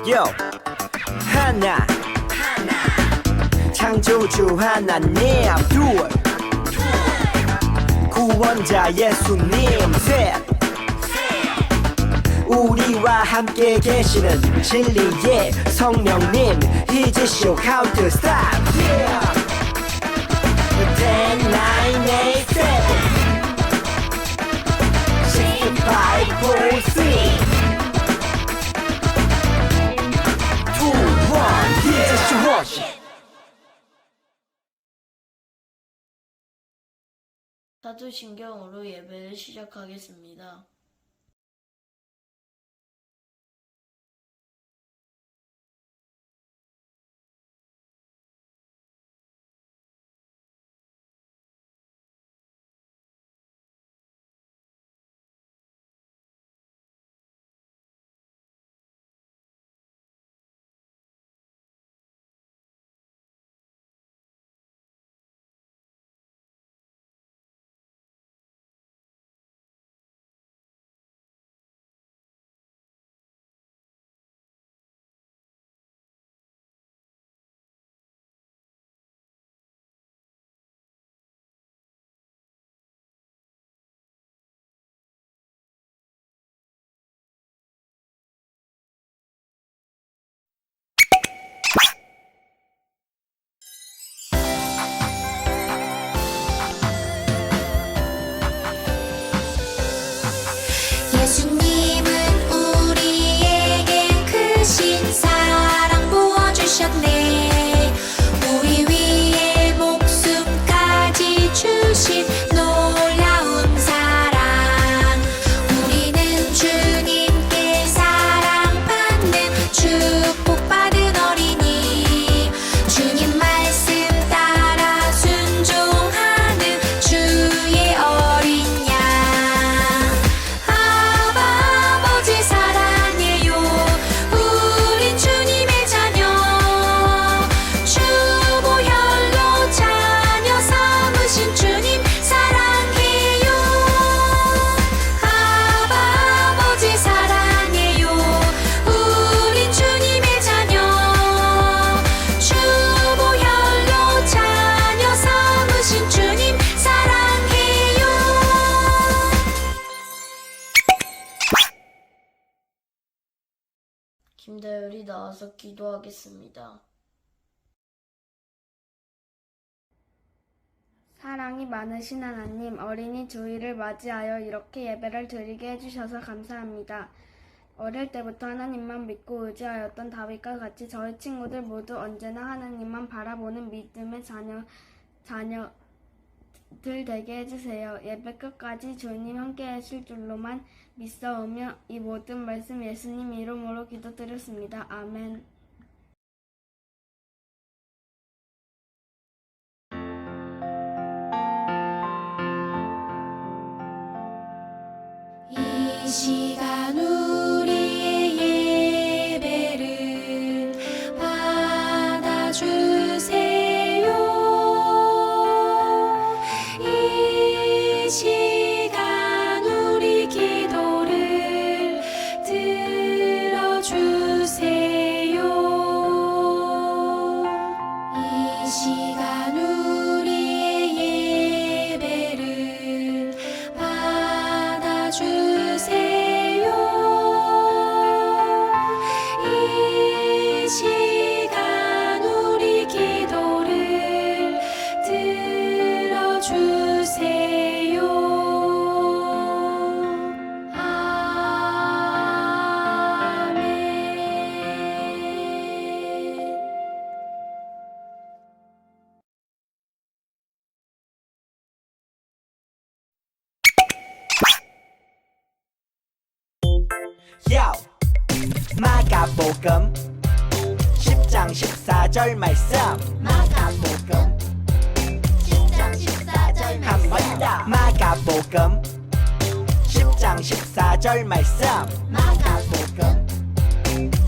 Yo 하나 창조주 하나님 둘 구원자 예수님 셋 우리와 함께 계시는 진리의 성령님 He's a show count to stop Yeah 10, 9, 8, 7 6, 5, 4, 3 2, 1 He's a show worship 사도신경으로 예배를 시작하겠습니다. 예수님은 우리에게 크신 사랑 부어주셨네. 우리 위에 목숨까지 주신 놀라운 사랑. 우리는 주님께 사랑받는 축복받은 어린이. 주님 말씀 따라 순종하는 주의 어린 양. 아버지 사랑해요. 우린 주님의 자녀. 주보혈로 자녀 삼으신 주님 사랑해요. 아버지 사랑해요. 우린 주님의 자녀. 주보혈로 자녀 삼으신 주님 사랑해요. 김다율이 나와서 기도하겠습니다. 사랑이 많으신 하나님, 어린이 주일을 맞이하여 이렇게 예배를 드리게 해주셔서 감사합니다. 어릴 때부터 하나님만 믿고 의지하였던 다윗과 같이 저희 친구들 모두 언제나 하나님만 바라보는 믿음의 자녀들 되게 해주세요. 예배 끝까지 주님 함께 하실 줄로만 믿사오며 이 모든 말씀 예수님 이름으로 기도드렸습니다. 아멘. 이 시간 우리의 예배를 받아주세요. 이 시간 우리 기도를 들어주세요. 이 시간 우리의 예배를 받아주세요. 이 시간 우리 기도를 들어주세요. 아멘. Yo 마가복음 10장 14절 말씀 마가복음 10장 14절 말씀 한 번 더 마가복음 10장 14절 말씀 마가복음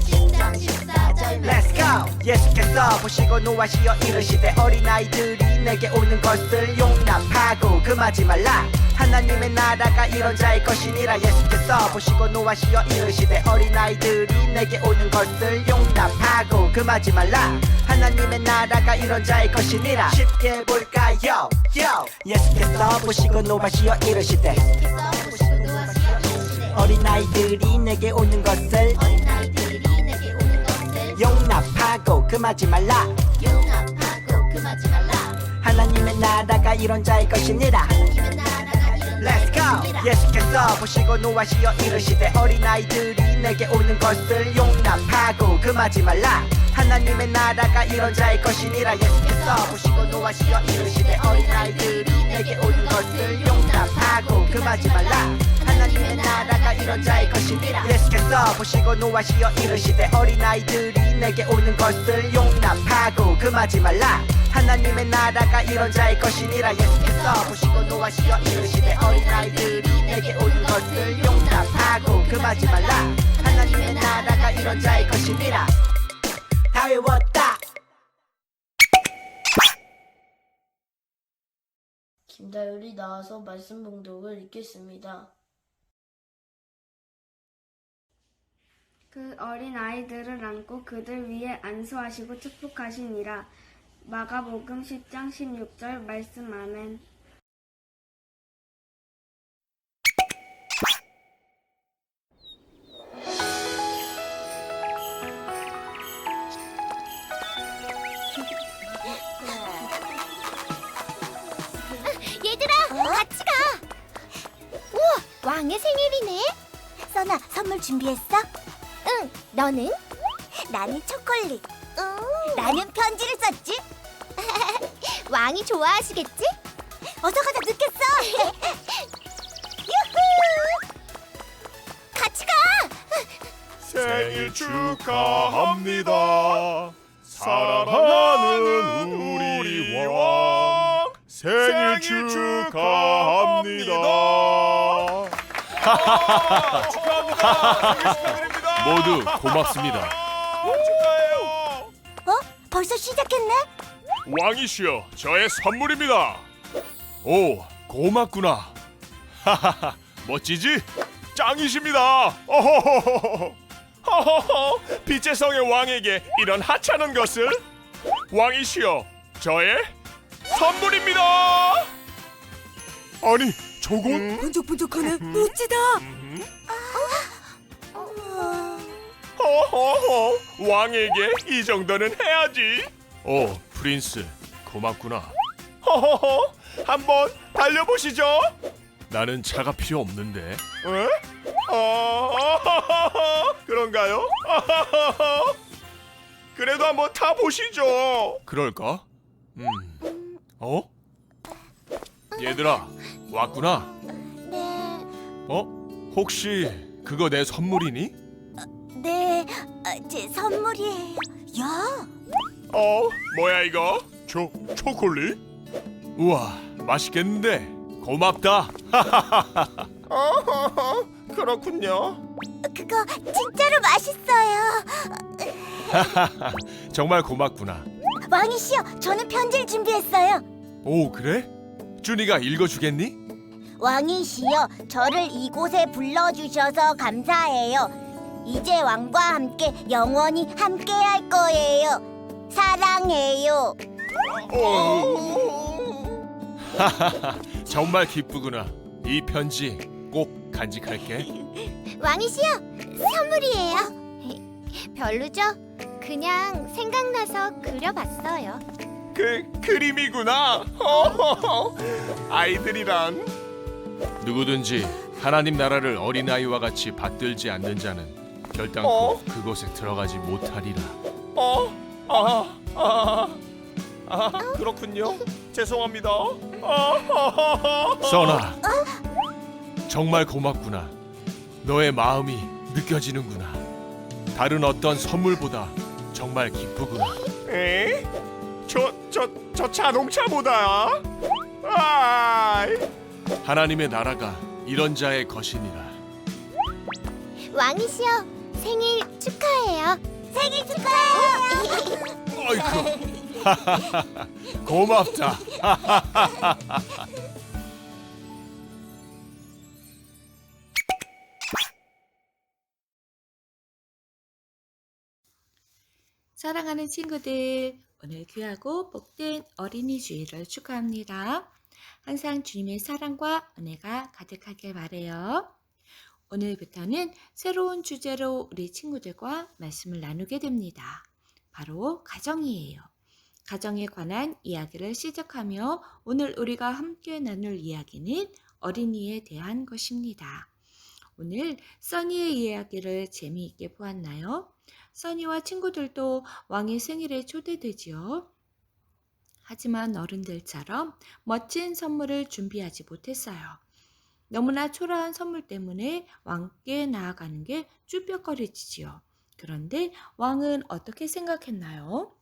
10장 14절 Let's go 예수께서 보시고 노하시어 이르시되 어린아이들이 내게 오는 것을 용납하고 금하지 말라 하나 하나님의 나라가 이런 자의 것이니라. 예수께서 보시고 노하시어 이르시되 어린아이들이 내게 오는 것을 용납하고 금하지 말라. 하나님의 나라가 이런 자의 것이니라. 쉽게 볼까요? 예수께서 보시고 노하시어 이르시되 어린아이들이 내게 오는 것을 용납하고 금하지 말라. 하나님의 나라가 이런 자의 것이니라. Let's go. 예수께서 보시고 노하시어 이르시되 어린아이들이 내게 오는 것을 용납하고 금하지 말라. 하나님의 나라가 이런 자의 것이니라. 예수께서 보시고 노하시어 이르시되 어린아이들이 내게 오는 것을 용납하고 금하지 말라. 하나님의 나라가 이런 자의 것이니라. 예수께서 보시고 노하시어 이르시되 어린아이들이 내게 오는 것을 용납하고 금하지 말라. 하나님의 나라가 이런 자의 것이니라. 예수께서 보시고 노하시어 이르시되 어린아이들이 내게 오는 것을 용납하고 금하지 말라. 하나님의 나라가 이런 자의 것이니라. 다 외웠다. 김다율이 나와서 말씀 봉독을 읽겠습니다. 그 어린 아이들을 안고 그들 위에 안수하시고 축복하시니라. 마가복음 10장 16절 말씀. 아멘. 얘들아, 같이 가. 우와, 왕의 생일이네. 써나, 선물 준비했어? 응, 너는? 나는 초콜릿. 나는 편지를 썼지. 왕이 좋아하시겠지? 어서 가자, 늦겠어. 유후! 같이 가. 생일 축하합니다. 사랑하는 우리 왕 생일 축하합니다. 축하드립니다. 모두 고맙습니다. 축하해요. 벌써 시작했네? 왕이시여, 저의 선물입니다. 오, 고맙구나. 하하하, 멋지지? 짱이십니다. 어허허허허. 허허허, 빛의 성의 왕에게 이런 하찮은 것을? 왕이시여, 저의 선물입니다. 아니, 저건? 번쩍번쩍하네. 멋지다. 허허허, 왕에게 이 정도는 해야지. 오, 프린스, 고맙구나. 허허허, 한번 달려보시죠. 나는 차가 필요 없는데. 에? 그런가요? 그래도 한번 타보시죠. 그럴까? 어? 얘들아, 왔구나. 네, 혹시 그거 내 선물이니? 네, 제 선물이에요. 야, 뭐야 이거? 초콜릿? 우와, 맛있겠는데. 고맙다. 그렇군요. 그거 진짜로 맛있어요. 정말 고맙구나. 왕이시여, 저는 편지를 준비했어요. 오, 그래? 준이가 읽어주겠니? 왕이시여, 저를 이곳에 불러주셔서 감사해요. 이제 왕과 함께 영원히 함께할 거예요. 사랑해요. 정말 기쁘구나. 이 편지 꼭 간직할게. 왕이시여, 선물이에요. 별로죠? 그냥 생각나서 그려봤어요. 그림이구나. 아이들이란 누구든지 하나님 나라를 어린아이와 같이 받들지 않는 자는 결단코 그곳에 들어가지 못하리라. 그렇군요. 죄송합니다. 써나, 정말 고맙구나. 너의 마음이 느껴지는구나. 다른 어떤 선물보다 정말 기쁘구나. 에? 저 자동차보다? 아이. 하나님의 나라가 이런 자의 것이니라. 왕이시여, 생일 축하해요. 생일 축하해요. 어이쿠. 고맙다. 사랑하는 친구들, 오늘 귀하고 복된 어린이 주일을 축하합니다. 항상 주님의 사랑과 은혜가 가득하길 바라요. 오늘부터는 새로운 주제로 우리 친구들과 말씀을 나누게 됩니다. 바로 가정이에요. 가정에 관한 이야기를 시작하며 오늘 우리가 함께 나눌 이야기는 어린이에 대한 것입니다. 오늘 써니의 이야기를 재미있게 보았나요? 써니와 친구들도 왕의 생일에 초대되지요. 하지만 어른들처럼 멋진 선물을 준비하지 못했어요. 너무나 초라한 선물 때문에 왕께 나아가는 게 쭈뼛거리지요. 그런데 왕은 어떻게 생각했나요?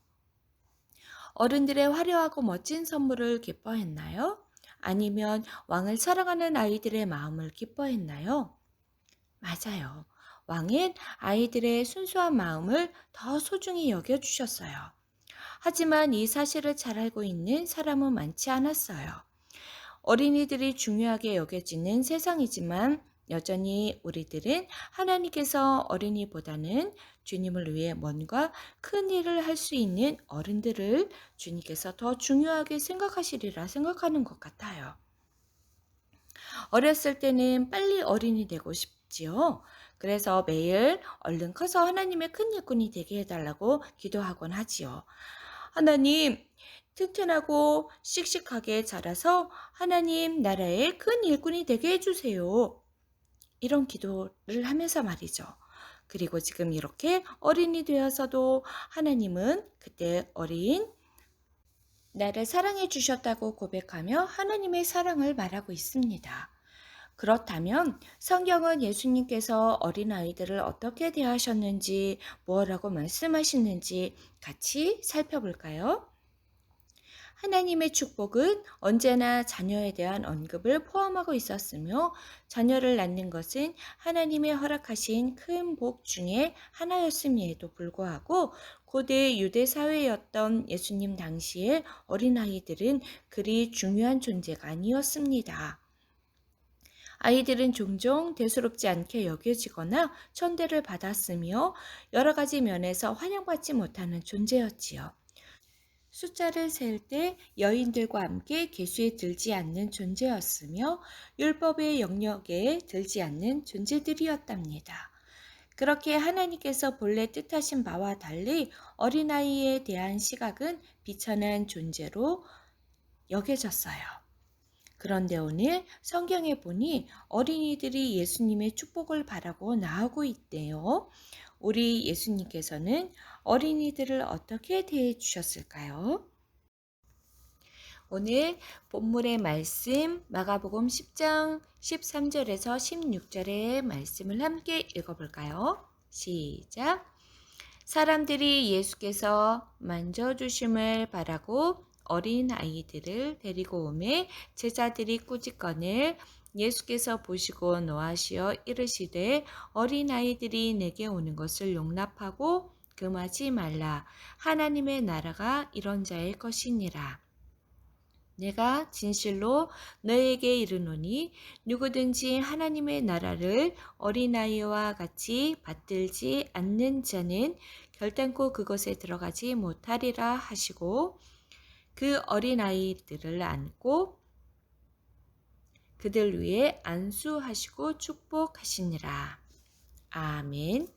어른들의 화려하고 멋진 선물을 기뻐했나요? 아니면 왕을 사랑하는 아이들의 마음을 기뻐했나요? 맞아요. 왕은 아이들의 순수한 마음을 더 소중히 여겨주셨어요. 하지만 이 사실을 잘 알고 있는 사람은 많지 않았어요. 어린이들이 중요하게 여겨지는 세상이지만 여전히 우리들은 하나님께서 어린이보다는 주님을 위해 뭔가 큰 일을 할 수 있는 어른들을 주님께서 더 중요하게 생각하시리라 생각하는 것 같아요. 어렸을 때는 빨리 어린이 되고 싶지요. 그래서 매일 얼른 커서 하나님의 큰 일꾼이 되게 해달라고 기도하곤 하지요. 하나님, 튼튼하고 씩씩하게 자라서 하나님 나라의 큰 일꾼이 되게 해주세요. 이런 기도를 하면서 말이죠. 그리고 지금 이렇게 어린이 되어서도 하나님은 그때 어린 나를 사랑해 주셨다고 고백하며 하나님의 사랑을 말하고 있습니다. 그렇다면 성경은 예수님께서 어린아이들을 어떻게 대하셨는지, 뭐라고 말씀하시는지 같이 살펴볼까요? 하나님의 축복은 언제나 자녀에 대한 언급을 포함하고 있었으며 자녀를 낳는 것은 하나님의 허락하신 큰 복 중에 하나였음에도 불구하고 고대 유대 사회였던 예수님 당시의 어린아이들은 그리 중요한 존재가 아니었습니다. 아이들은 종종 대수롭지 않게 여겨지거나 천대를 받았으며 여러 가지 면에서 환영받지 못하는 존재였지요. 숫자를 셀 때 여인들과 함께 계수에 들지 않는 존재였으며 율법의 영역에 들지 않는 존재들이었답니다. 그렇게 하나님께서 본래 뜻하신 바와 달리 어린아이에 대한 시각은 비천한 존재로 여겨졌어요. 그런데 오늘 성경에 보니 어린이들이 예수님의 축복을 바라고 나오고 있대요. 우리 예수님께서는 어린이들을 어떻게 대해 주셨을까요? 오늘 본문의 말씀 마가복음 10장 13절에서 16절의 말씀을 함께 읽어볼까요? 시작! 사람들이 예수께서 만져주심을 바라고 어린 아이들을 데리고 오매 제자들이 꾸짖거늘 예수께서 보시고 노하시어 이르시되 어린아이들이 내게 오는 것을 용납하고 금하지 말라. 하나님의 나라가 이런 자의 것이니라. 내가 진실로 너에게 이르노니 누구든지 하나님의 나라를 어린아이와 같이 받들지 않는 자는 결단코 그것에 들어가지 못하리라 하시고 그 어린아이들을 안고 그들 위에 안수하시고 축복하시니라. 아멘.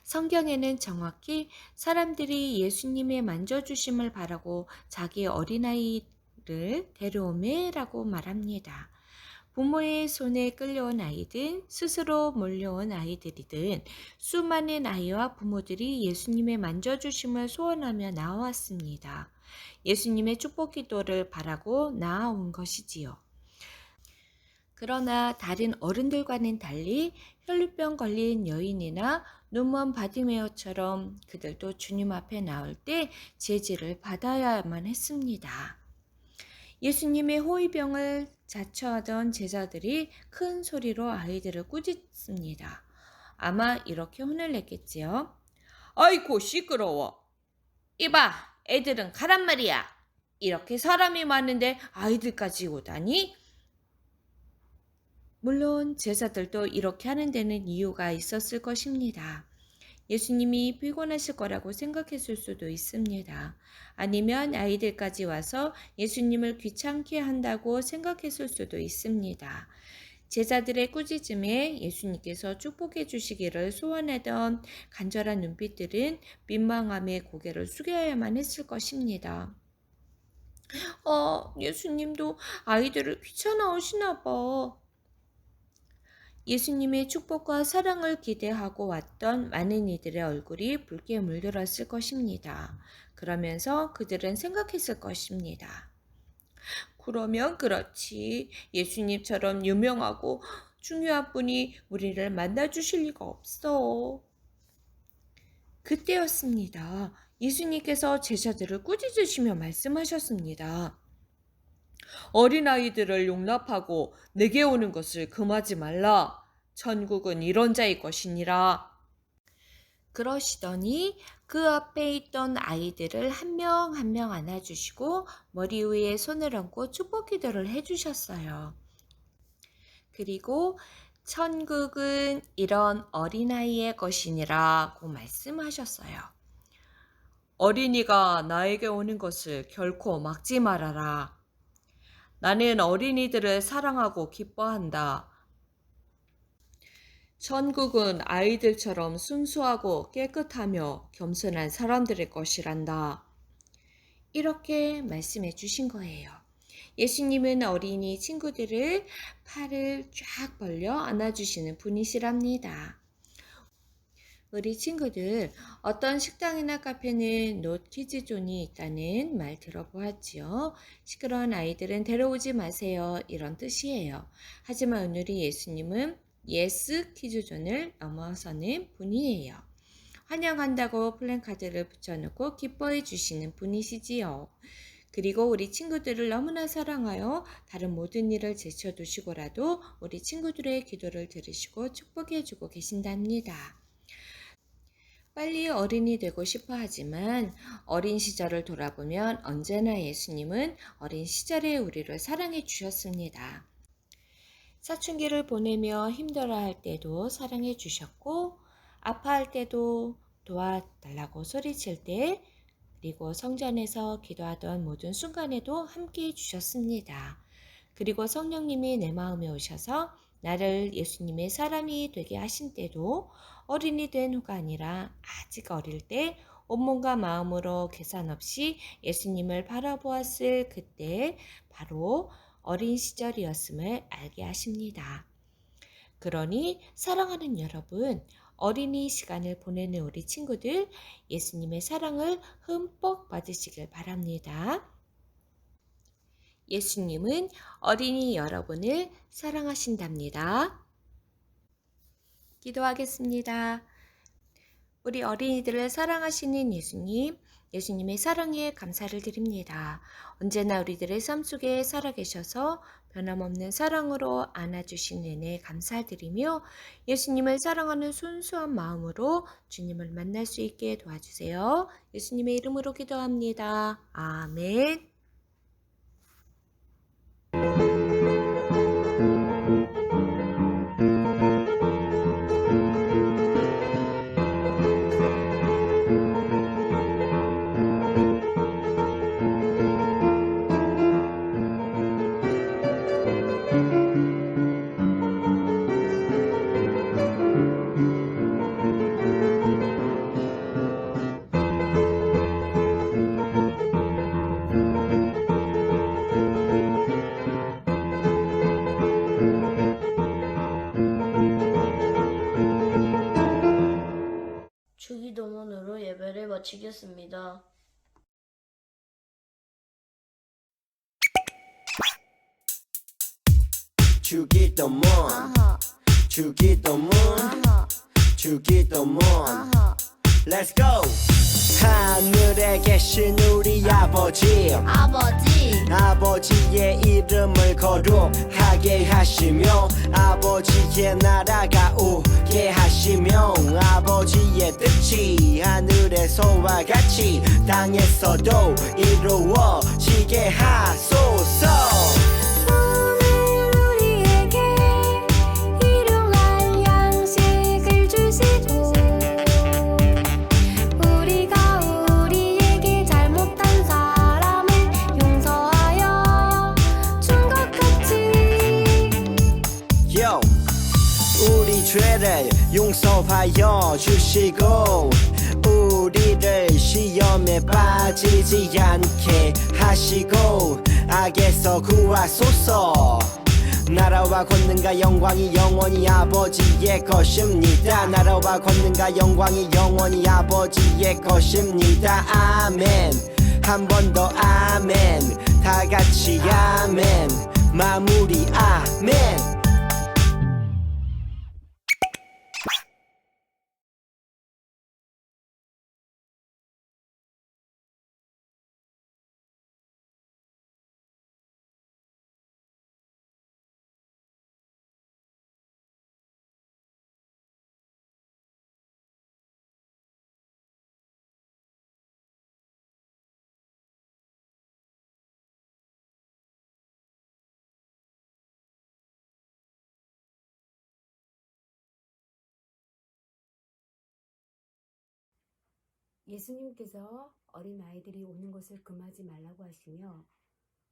성경에는 정확히 사람들이 예수님의 만져주심을 바라고 자기 어린아이를 데려오매라고 말합니다. 부모의 손에 끌려온 아이든 스스로 몰려온 아이들이든 수많은 아이와 부모들이 예수님의 만져주심을 소원하며 나왔습니다. 예수님의 축복 기도를 바라고 나아온 것이지요. 그러나 다른 어른들과는 달리 혈루병 걸린 여인이나 눈먼 바디메어처럼 그들도 주님 앞에 나올 때 제지를 받아야만 했습니다. 예수님의 호위병을 자처하던 제자들이 큰 소리로 아이들을 꾸짖습니다. 아마 이렇게 혼을 냈겠지요. 아이고 시끄러워. 이봐 애들은 가란 말이야. 이렇게 사람이 많은데 아이들까지 오다니? 물론 제자들도 이렇게 하는 데는 이유가 있었을 것입니다. 예수님이 피곤하실 거라고 생각했을 수도 있습니다. 아니면 아이들까지 와서 예수님을 귀찮게 한다고 생각했을 수도 있습니다. 제자들의 꾸짖음에 예수님께서 축복해 주시기를 소원하던 간절한 눈빛들은 민망함에 고개를 숙여야만 했을 것입니다. 예수님도 아이들을 귀찮아하시나 봐. 예수님의 축복과 사랑을 기대하고 왔던 많은 이들의 얼굴이 붉게 물들었을 것입니다. 그러면서 그들은 생각했을 것입니다. 그러면 그렇지. 예수님처럼 유명하고 중요한 분이 우리를 만나주실 리가 없어. 그때였습니다. 예수님께서 제자들을 꾸짖으시며 말씀하셨습니다. 어린아이들을 용납하고 내게 오는 것을 금하지 말라. 천국은 이런 자의 것이니라. 그러시더니 그 앞에 있던 아이들을 한 명 한 명 안아주시고 머리 위에 손을 얹고 축복 기도를 해주셨어요. 그리고 천국은 이런 어린아이의 것이니라고 말씀하셨어요. 어린이가 나에게 오는 것을 결코 막지 말아라. 나는 어린이들을 사랑하고 기뻐한다. 천국은 아이들처럼 순수하고 깨끗하며 겸손한 사람들의 것이란다. 이렇게 말씀해 주신 거예요. 예수님은 어린이 친구들을 팔을 쫙 벌려 안아주시는 분이시랍니다. 우리 친구들, 어떤 식당이나 카페는 not kids zone이 있다는 말 들어보았지요. 시끄러운 아이들은 데려오지 마세요. 이런 뜻이에요. 하지만 오늘의 예수님은 yes kids zone을 넘어서는 분이에요. 환영한다고 플랜카드를 붙여놓고 기뻐해 주시는 분이시지요. 그리고 우리 친구들을 너무나 사랑하여 다른 모든 일을 제쳐두시고라도 우리 친구들의 기도를 들으시고 축복해 주고 계신답니다. 빨리 어른이 되고 싶어 하지만 어린 시절을 돌아보면 언제나 예수님은 어린 시절의 우리를 사랑해 주셨습니다. 사춘기를 보내며 힘들어할 때도 사랑해 주셨고 아파할 때도 도와달라고 소리칠 때 그리고 성전에서 기도하던 모든 순간에도 함께해 주셨습니다. 그리고 성령님이 내 마음에 오셔서 나를 예수님의 사람이 되게 하신 때도 어린이 된 후가 아니라 아직 어릴 때 온몸과 마음으로 계산 없이 예수님을 바라보았을 그때 바로 어린 시절이었음을 알게 하십니다. 그러니 사랑하는 여러분, 어린이 시간을 보내는 우리 친구들, 예수님의 사랑을 흠뻑 받으시길 바랍니다. 예수님은 어린이 여러분을 사랑하신답니다. 기도하겠습니다. 우리 어린이들을 사랑하시는 예수님, 예수님의 사랑에 감사를 드립니다. 언제나 우리들의 삶 속에 살아계셔서 변함없는 사랑으로 안아주신 은혜 감사드리며 예수님을 사랑하는 순수한 마음으로 주님을 만날 수 있게 도와주세요. 예수님의 이름으로 기도합니다. 아멘. 주기도문으로 예배를 마치겠습니다. 주기도문 주기도문 주기도문 Let's go! 하늘에 계신 우리 아버지의 이름을 거룩하게 하시며 아버지의 나라가 오게 하시며 아버지의 뜻이 하늘에서와 같이 땅에서도 이루어지게 하소서. 일용할 양식을 주시고 용서하여 주시고 우리를 시험에 빠지지 않게 하시고 악에서 구하소서. 나라와 권능과 영광이 영원히 아버지의 것입니다. 나라와 권능과 영광이 영원히 아버지의 것입니다. 아멘. 한 번 더 아멘. 다 같이 아멘. 마무리 아멘. 예수님께서 어린아이들이 오는 곳을 금하지 말라고 하시며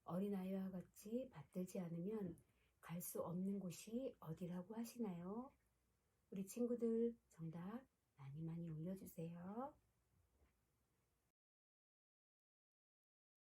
어린아이와 같이 받들지 않으면 갈 수 없는 곳이 어디라고 하시나요? 우리 친구들 정답 많이 많이 올려주세요.